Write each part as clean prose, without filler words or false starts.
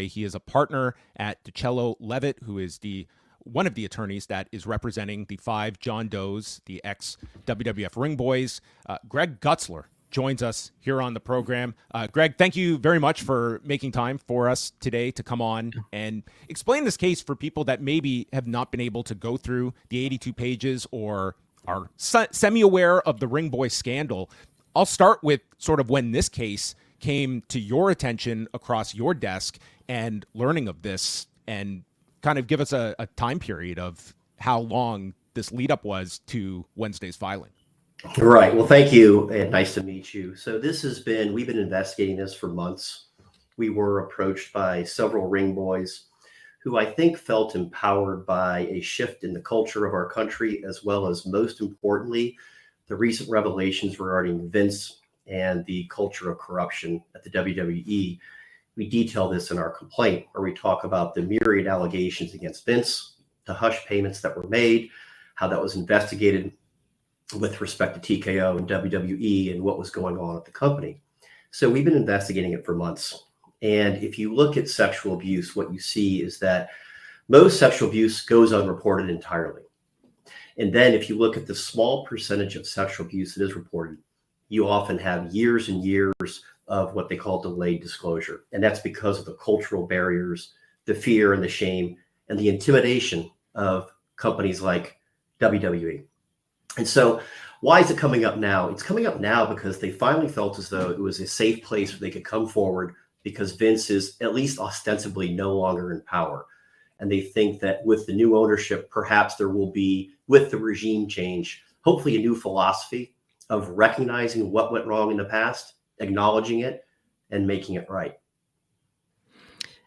He is a partner at DeCello Levitt, who is one of the attorneys that is representing the 5 John Does, the ex-WWF Ring Boys. Greg Gutzler joins us here on the program. Greg, thank you very much for making time for us today to come on and explain this case for people that maybe have not been able to go through the 82 pages or are semi-aware of the Ring Boy scandal. I'll start with sort of when this case came to your attention across your desk and learning of this, and kind of give us a time period of how long this lead up was to Wednesday's filing. Right. Well, thank you, and nice to meet you. So we've been investigating this for months. We were approached by several Ring Boys who I think felt empowered by a shift in the culture of our country, as well as, most importantly, the recent revelations regarding Vince and the culture of corruption at the WWE. We detail this in our complaint, where we talk about the myriad allegations against Vince, the hush payments that were made, how that was investigated with respect to TKO and WWE and what was going on at the company. So we've been investigating it for months. And if you look at sexual abuse, what you see is that most sexual abuse goes unreported entirely. And then if you look at the small percentage of sexual abuse that is reported, you often have years and years of what they call delayed disclosure. And that's because of the cultural barriers, the fear and the shame, and the intimidation of companies like WWE. And so why is it coming up now? It's coming up now because they finally felt as though it was a safe place where they could come forward, because Vince is at least ostensibly no longer in power. And they think that with the new ownership, perhaps there will be, with the regime change, hopefully a new philosophy of recognizing what went wrong in the past, acknowledging it, and making it right.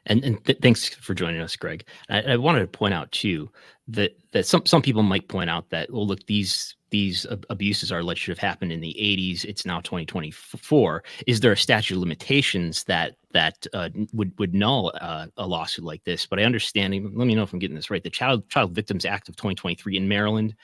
And thanks for joining us, Greg. I wanted to point out too that some people might point out that, well, look, these abuses are alleged to have happened in the 80s. It's now 2024. Is there a statute of limitations that would null a lawsuit like this? But I understand. Let me know if I'm getting this right. The Child Victims Act of 2023 in Maryland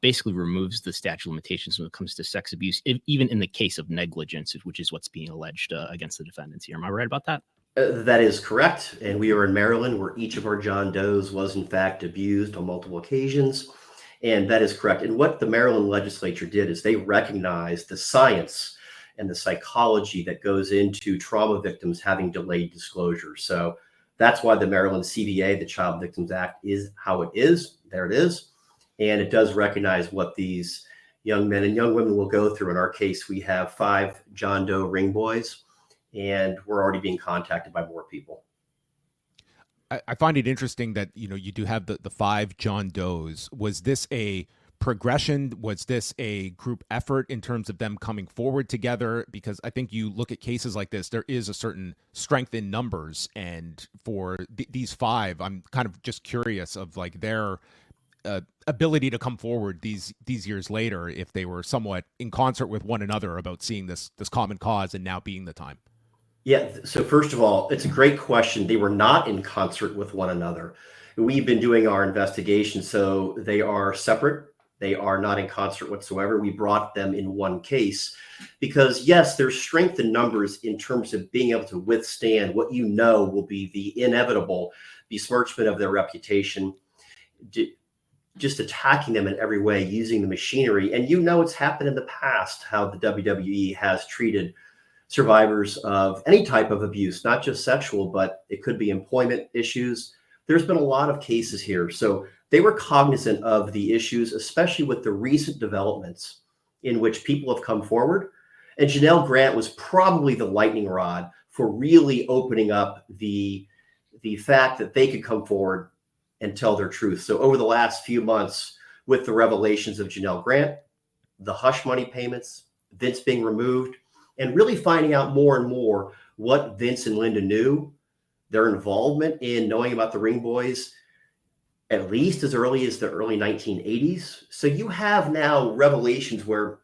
basically removes the statute of limitations when it comes to sex abuse, even in the case of negligence, which is what's being alleged against the defendants here. Am I right about that? That is correct. And we are in Maryland, where each of our John Does was in fact abused on multiple occasions. And that is correct. And what the Maryland legislature did is they recognized the science and the psychology that goes into trauma victims having delayed disclosure. So that's why the Maryland CVA, the Child Victims Act, is how it is. There it is. And it does recognize what these young men and young women will go through. In our case, we have 5 John Doe Ring Boys, and we're already being contacted by more people. I find it interesting that, you do have the 5 John Does. Was this a progression? Was this a group effort in terms of them coming forward together? Because I think you look at cases like this, there is a certain strength in numbers. And for these 5, I'm kind of just curious of like their ability to come forward these years later, if they were somewhat in concert with one another about seeing this common cause and now being the time. Yeah. So first of all, it's a great question. They were not in concert with one another. We've been doing our investigation, so they are separate. They are not in concert whatsoever. We brought them in one case because, yes, there's strength in numbers in terms of being able to withstand what will be the inevitable besmirchment of their reputation, just attacking them in every way, using the machinery. And it's happened in the past how the WWE has treated survivors of any type of abuse, not just sexual, but it could be employment issues. There's been a lot of cases here. So they were cognizant of the issues, especially with the recent developments in which people have come forward. And Janelle Grant was probably the lightning rod for really opening up the fact that they could come forward and tell their truth. So over the last few months, with the revelations of Janelle Grant, the hush money payments, Vince being removed, and really finding out more and more what Vince and Linda knew, their involvement in knowing about the Ring Boys, at least as early as the early 1980s. So you have now revelations where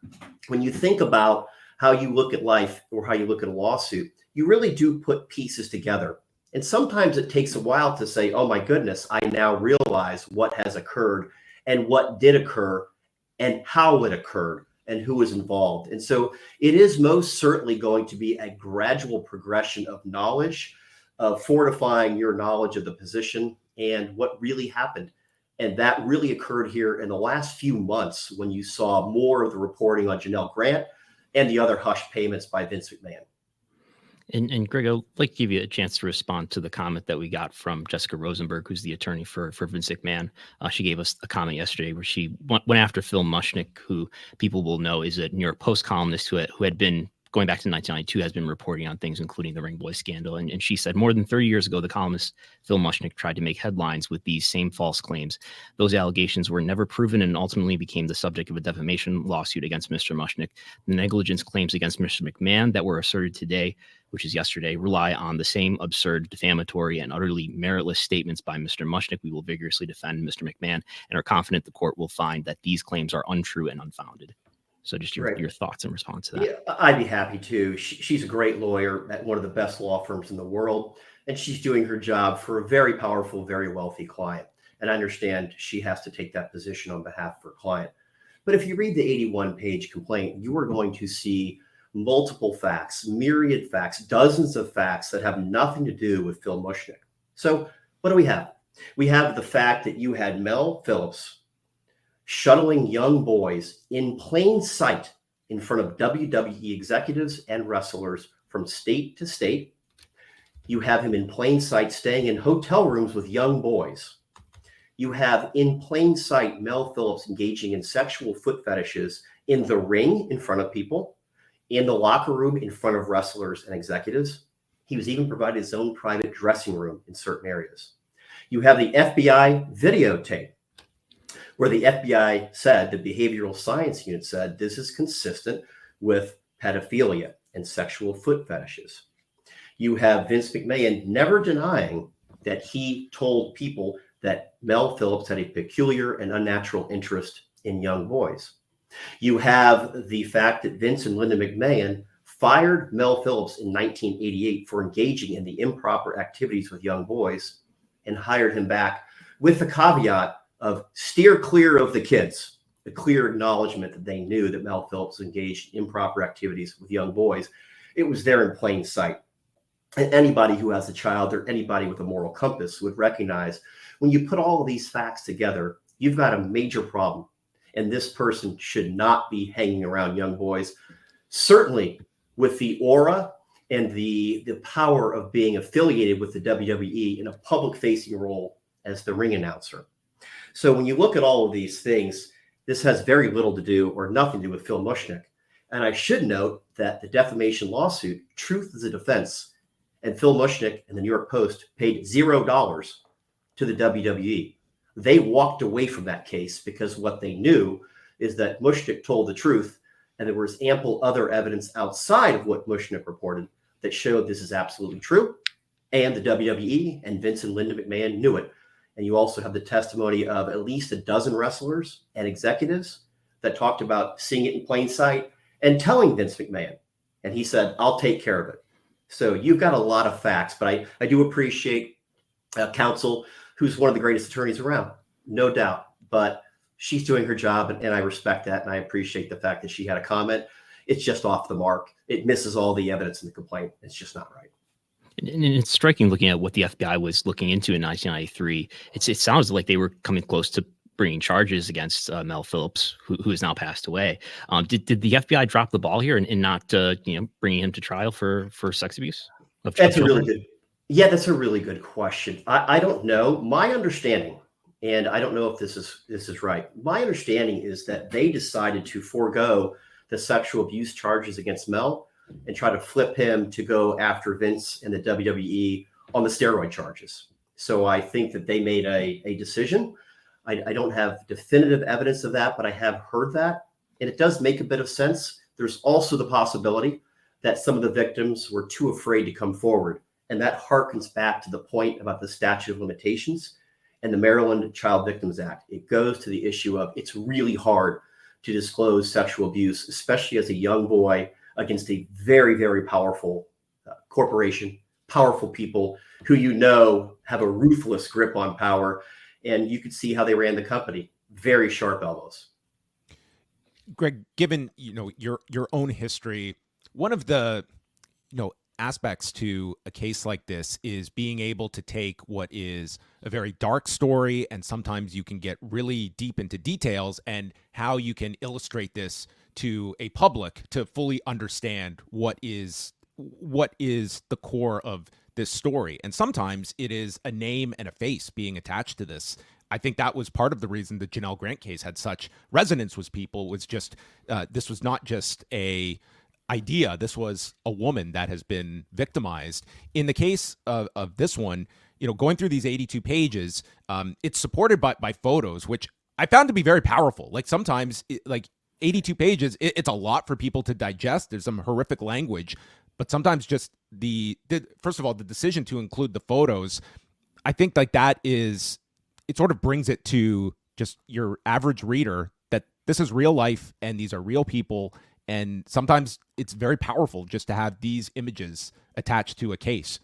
when you think about how you look at life or how you look at a lawsuit, you really do put pieces together. And sometimes it takes a while to say, oh my goodness, I now realize what has occurred and what did occur and how it occurred and who was involved. And so it is most certainly going to be a gradual progression of knowledge of fortifying your knowledge of the position and what really happened. And that really occurred here in the last few months when you saw more of the reporting on Janelle Grant and the other hush payments by Vince McMahon. And Greg, I'd like to give you a chance to respond to the comment that we got from Jessica Rosenberg, who's the attorney for Vince McMahon. She gave us a comment yesterday where she went after Phil Mushnick, who people will know is a New York Post columnist who had been, going back to 1992, has been reporting on things, including the Ring Boy scandal. And she said more than 30 years ago, the columnist Phil Mushnick tried to make headlines with these same false claims. Those allegations were never proven and ultimately became the subject of a defamation lawsuit against Mr. Mushnick. The negligence claims against Mr. McMahon that were asserted today, which is yesterday, rely on the same absurd, defamatory, and utterly meritless statements by Mr. Mushnick. We will vigorously defend Mr. McMahon and are confident the court will find that these claims are untrue and unfounded. So just your thoughts in response to that. Yeah, I'd be happy to. She's a great lawyer at one of the best law firms in the world, and she's doing her job for a very powerful, very wealthy client. And I understand she has to take that position on behalf of her client. But if you read the 81-page complaint, you are going to see multiple facts, myriad facts, dozens of facts that have nothing to do with Phil Mushnick. So what do we have? We have the fact that you had Mel Phillips shuttling young boys in plain sight in front of WWE executives and wrestlers from state to state. You have him in plain sight staying in hotel rooms with young boys. You have in plain sight Mel Phillips engaging in sexual foot fetishes in the ring in front of people, in the locker room in front of wrestlers and executives. He was even provided his own private dressing room in certain areas. You have the FBI videotape where the FBI said, the behavioral science unit said, this is consistent with pedophilia and sexual foot fetishes. You have Vince McMahon never denying that he told people that Mel Phillips had a peculiar and unnatural interest in young boys. You have the fact that Vince and Linda McMahon fired Mel Phillips in 1988 for engaging in the improper activities with young boys and hired him back with the caveat of steer clear of the kids, the clear acknowledgement that they knew that Mel Phillips engaged in improper activities with young boys. It was there in plain sight. And anybody who has a child or anybody with a moral compass would recognize when you put all of these facts together, you've got a major problem. And this person should not be hanging around young boys, certainly with the aura and the power of being affiliated with the WWE in a public-facing role as the ring announcer. So when you look at all of these things, this has very little to do or nothing to do with Phil Mushnick. And I should note that the defamation lawsuit, Truth is a Defense, and Phil Mushnick and the New York Post paid $0 to the WWE. They walked away from that case because what they knew is that Mushnick told the truth, and there was ample other evidence outside of what Mushnick reported that showed this is absolutely true. And the WWE and Vince and Linda McMahon knew it. And you also have the testimony of at least a dozen wrestlers and executives that talked about seeing it in plain sight and telling Vince McMahon. And he said, I'll take care of it. So you've got a lot of facts, but I do appreciate counsel, who's one of the greatest attorneys around, no doubt. But she's doing her job, and I respect that. And I appreciate the fact that she had a comment. It's just off the mark. It misses all the evidence in the complaint. It's just not right. And it's striking looking at what the FBI was looking into in 1993. It sounds like they were coming close to bringing charges against Mel Phillips, who has now passed away. Did the FBI drop the ball here and not bringing him to trial for sex abuse? That's a really good. Yeah, that's a really good question. I don't know. My understanding, and I don't know if this is right. My understanding is that they decided to forego the sexual abuse charges against Mel and try to flip him to go after Vince and the WWE on the steroid charges. So I think that they made a decision. I don't have definitive evidence of that, but I have heard that. And it does make a bit of sense. There's also the possibility that some of the victims were too afraid to come forward. And that harkens back to the point about the statute of limitations and the Maryland Child Victims Act. It goes to the issue of it's really hard to disclose sexual abuse, especially as a young boy, against a very, very powerful corporation, powerful people who have a ruthless grip on power. And you could see how they ran the company. Very sharp elbows. Greg, given your own history, one of the aspects to a case like this is being able to take what is a very dark story, and sometimes you can get really deep into details, and how you can illustrate this to a public to fully understand what is the core of this story. And sometimes it is a name and a face being attached to this. I think that was part of the reason the Janelle Grant case had such resonance with people, was just this was not just a idea. This was a woman that has been victimized. In the case of this one, going through these 82 pages, it's supported by photos, which I found to be very powerful. Like sometimes, 82 pages, it's a lot for people to digest. There's some horrific language, but sometimes just first of all, the decision to include the photos, I think it sort of brings it to just your average reader that this is real life and these are real people. And sometimes it's very powerful just to have these images attached to a case.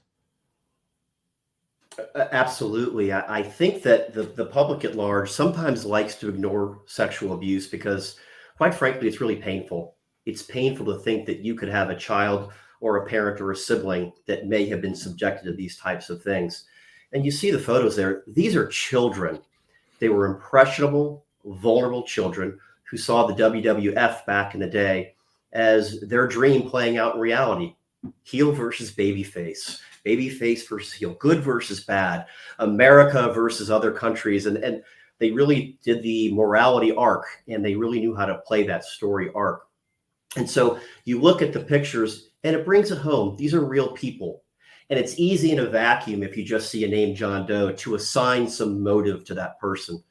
Absolutely. I think that the public at large sometimes likes to ignore sexual abuse because, quite frankly, it's really painful. It's painful to think that you could have a child or a parent or a sibling that may have been subjected to these types of things. And you see the photos there. These are children. They were impressionable, vulnerable children who saw the WWF back in the day as their dream playing out in reality. Heel versus babyface, babyface versus heel, good versus bad, America versus other countries. And they really did the morality arc, and they really knew how to play that story arc. And so you look at the pictures and it brings it home. These are real people. And it's easy in a vacuum, if you just see a name John Doe, to assign some motive to that person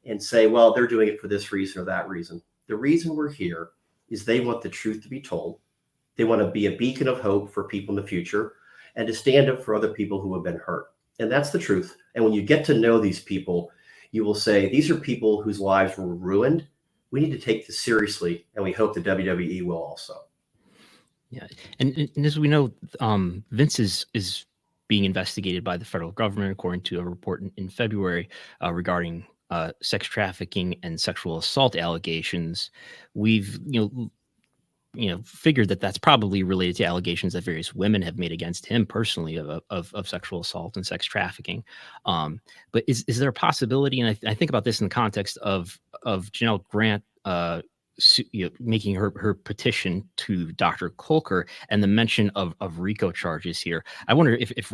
and say, well, they're doing it for this reason or that reason. The reason we're here is they want the truth to be told. They want to be a beacon of hope for people in the future and to stand up for other people who have been hurt. And that's the truth. And when you get to know these people, you will say, these are people whose lives were ruined. We need to take this seriously. And we hope the WWE will also. Yeah. And as we know, Vince is being investigated by the federal government, according to a report in February regarding sex trafficking and sexual assault allegations. We've, figured that that's probably related to allegations that various women have made against him personally of sexual assault and sex trafficking. But is there a possibility, and I think about this in the context of Janelle Grant making her petition to Dr. Kolker and the mention of RICO charges here. I wonder if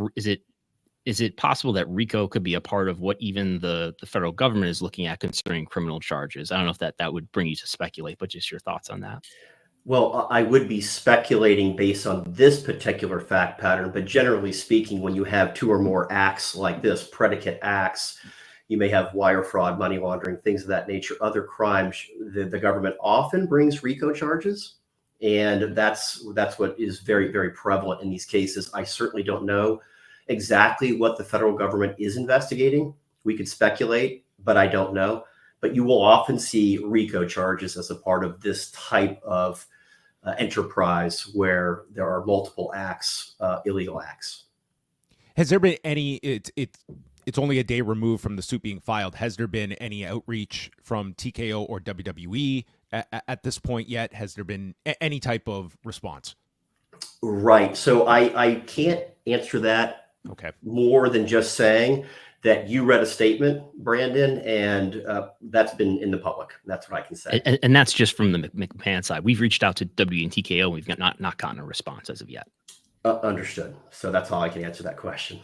is it possible that RICO could be a part of what even the federal government is looking at concerning criminal charges? I don't know if that would bring you to speculate, but just your thoughts on that. Well, I would be speculating based on this particular fact pattern, but generally speaking, when you have two or more acts like this, predicate acts, you may have wire fraud, money laundering, things of that nature, other crimes. The government often brings RICO charges, and that's what is very, very prevalent in these cases. I certainly don't know exactly what the federal government is investigating. We could speculate, but I don't know. But you will often see RICO charges as a part of this type of enterprise where there are multiple acts, illegal acts. Has there been any? It's only a day removed from the suit being filed. Has there been any outreach from TKO or WWE at this point yet? Has there been any type of response? Right. So I can't answer that more than just saying that you read a statement, Brandon, and that's been in the public. That's what I can say. And that's just from the McMahon side. We've reached out to W and TKO. We've not gotten a response as of yet. Understood. So that's how I can answer that question.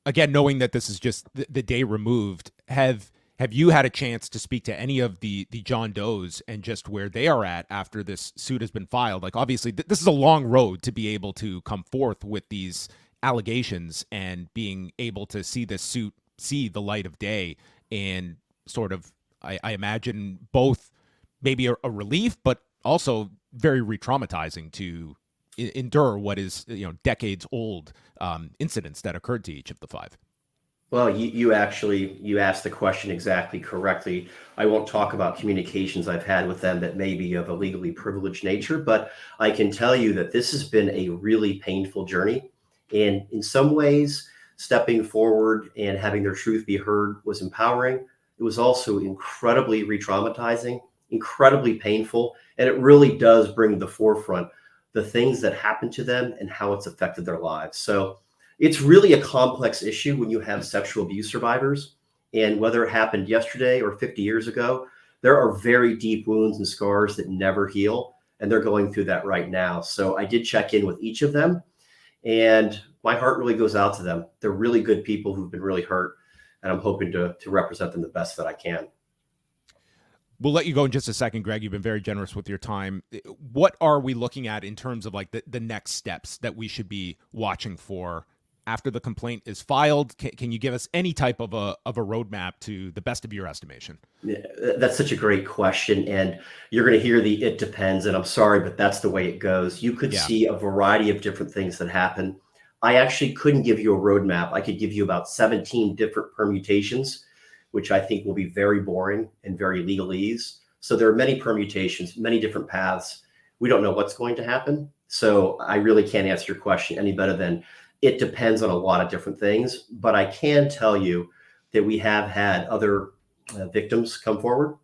Again, knowing that this is just the day removed, have you had a chance to speak to any of the John Does and just where they are at after this suit has been filed? Like, obviously, this is a long road to be able to come forth with these allegations and being able to see this suit see the light of day, and sort of, I imagine, both maybe a relief, but also very re-traumatizing to endure what is decades old incidents that occurred to each of the five. Well, you asked the question exactly correctly. I won't talk about communications I've had with them that may be of a legally privileged nature, but I can tell you that this has been a really painful journey. And in some ways, stepping forward and having their truth be heard was empowering. It was also incredibly re-traumatizing, incredibly painful, and it really does bring to the forefront the things that happened to them and how it's affected their lives. So it's really a complex issue when you have sexual abuse survivors. And whether it happened yesterday or 50 years ago, there are very deep wounds and scars that never heal. And they're going through that right now. So I did check in with each of them. And my heart really goes out to them. They're really good people who've been really hurt. And I'm hoping to represent them the best that I can. We'll let you go in just a second, Greg. You've been very generous with your time. What are we looking at in terms of like the next steps that we should be watching for after the complaint is filed? Can you give us any type of a roadmap to the best of your estimation? Yeah, that's such a great question. And you're going to hear the "it depends." And I'm sorry, but that's the way it goes. You could see a variety of different things that happen. I actually couldn't give you a roadmap. I could give you about 17 different permutations, which I think will be very boring and very legalese. So there are many permutations, many different paths. We don't know what's going to happen. So I really can't answer your question any better than it depends on a lot of different things. But I can tell you that we have had other victims come forward,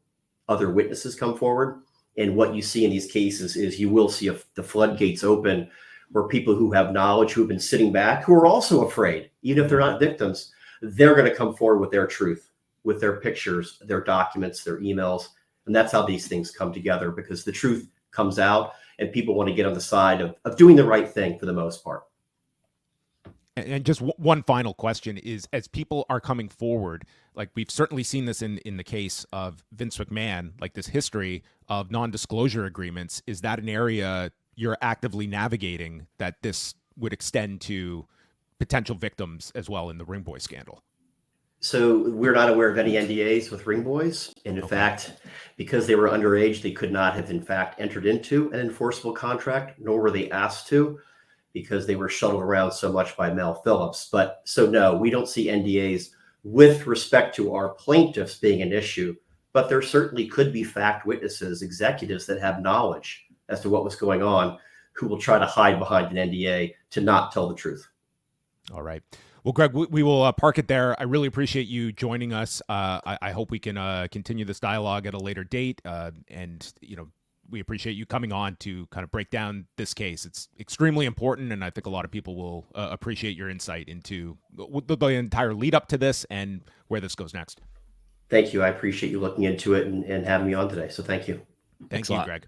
other witnesses come forward. And what you see in these cases is you will see the floodgates open where people who have knowledge, who have been sitting back, who are also afraid, even if they're not victims, they're going to come forward with their truth, with their pictures, their documents, their emails. And that's how these things come together, because the truth comes out and people want to get on the side of doing the right thing for the most part. And just one final question is, as people are coming forward, like we've certainly seen this in the case of Vince McMahon, like this history of non-disclosure agreements, is that an area you're actively navigating that this would extend to potential victims as well in the Ring Boy scandal? So we're not aware of any NDAs with Ring Boys. And in fact, because they were underage, they could not have in fact entered into an enforceable contract, nor were they asked to, because they were shuttled around so much by Mel Phillips. But so no, we don't see NDAs with respect to our plaintiffs being an issue, but there certainly could be fact witnesses, executives that have knowledge as to what was going on, who will try to hide behind an NDA to not tell the truth. All right. Well, Greg, we will park it there. I really appreciate you joining us. I hope we can continue this dialogue at a later date. And, you know, we appreciate you coming on to kind of break down this case. It's extremely important, and I think a lot of people will appreciate your insight into the entire lead up to this and where this goes next. Thank you. I appreciate you looking into it and having me on today. So thank you. Thank you, Greg.